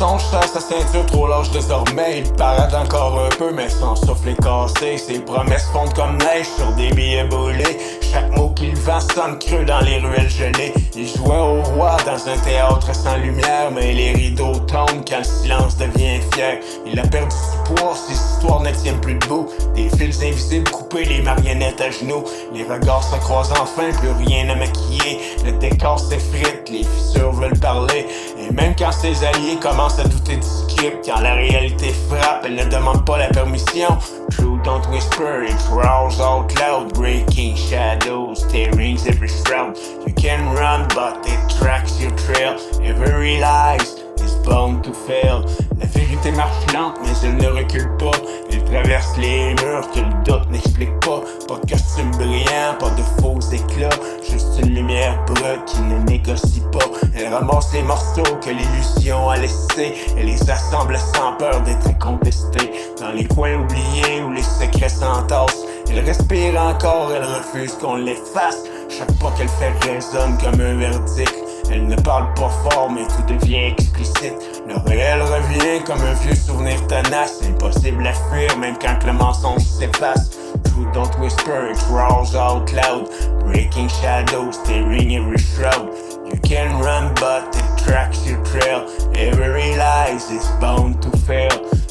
mensonge serre sa ceinture trop large désormais. Il parade encore un peu mais son souffle est cassé. Ses promesses fondent comme neige sur des billets brûlés. Chaque mot qu'il vend sonne creux dans les ruelles gelées. Il jouait au roi dans un théâtre sans lumière, mais les rideaux tombent quand le silence devient fier. Il a perdu du poids, ses histoires ne tiennent plus debout. Des fils invisibles coupés, les marionnettes à genoux. Les regards se croisent enfin, plus rien à maquiller. Le décor s'effrite, les fissures veulent parler. Et même quand ses alliés commencent à douter du script, quand la réalité frappe, elle ne demande pas la permission. Truth don't whisper, it roars out loud. Breaking shadows, tearings every shroud. You can run but it tracks your trail. Every lies is bound to fail. La vérité marche lente mais elle ne recule pas. Elle traverse les murs que le doute n'explique pas. Pas de costume brillant, pas de faux éclats. Juste une lumière brute qui ne négocie pas. Elle ramasse les morceaux que l'illusion a laissés. Elle les assemble sans peur d'être contestée. Dans les coins oubliés où les secrets s'entassent, elle respire encore, elle refuse qu'on l'efface. Chaque pas qu'elle fait résonne comme un verdict. Elle ne parle pas fort mais tout devient explicite. Le réel revient comme un vieux souvenir tenace. Impossible à fuir même quand le mensonge s'efface. Truth don't whisper, it roars out loud. Breaking shadows, tearing every shroud. You can run but it tracks your trail. Every lies is bound to fail.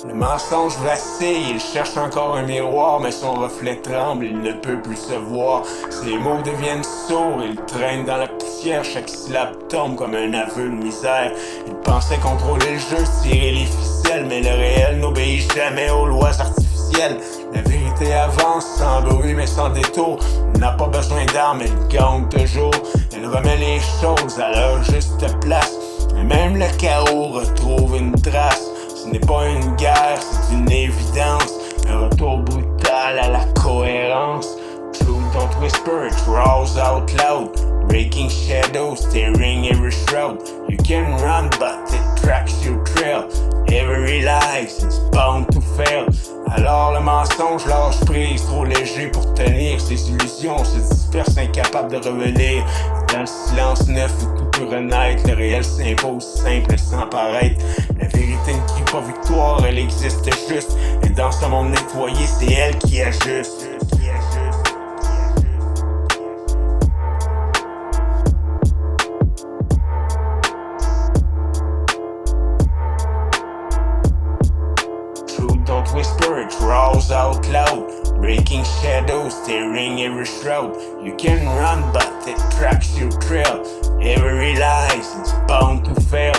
Le mensonge vacille, il cherche encore un miroir, mais son reflet tremble, il ne peut plus se voir. Ses mots deviennent sourds, il traîne dans la poussière, chaque syllabe tombe comme un aveu de misère. Il pensait contrôler le jeu, tirer les ficelles, mais le réel n'obéit jamais aux lois artificielles. La vérité avance sans bruit mais sans détour. Elle n'a pas besoin d'armes, elle gagne toujours. Elle remet les choses à leur juste place. Et même le chaos retrouve une trace. Ce n'est pas une guerre, c'est une évidence. Un retour brutal à la cohérence. Truth don't whisper, it roars out loud. Breaking shadows, tearing every shroud. You can run but it tracks your trail. Every lie is bound to fail. Alors le mensonge lâche prise, trop léger pour tenir. Ses illusions se dispersent, incapables de revenir. Dans le silence neuf où tout peut renaître, le réel s'impose simple sans paraître. La vérité ne crie pas victoire, elle existe juste. Et dans ce monde nettoyé, c'est elle qui ajuste. Don't whisper, it roars out loud. Breaking shadows, tearing every shroud. You can run but it tracks your trail. Every lie is bound to fail.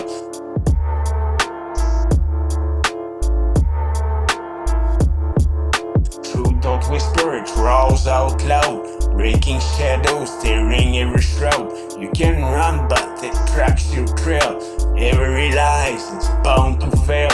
Truth don't whisper, it roars out loud. Breaking shadows, tearing every shroud. You can run but it tracks your trail. Every lie is bound to fail.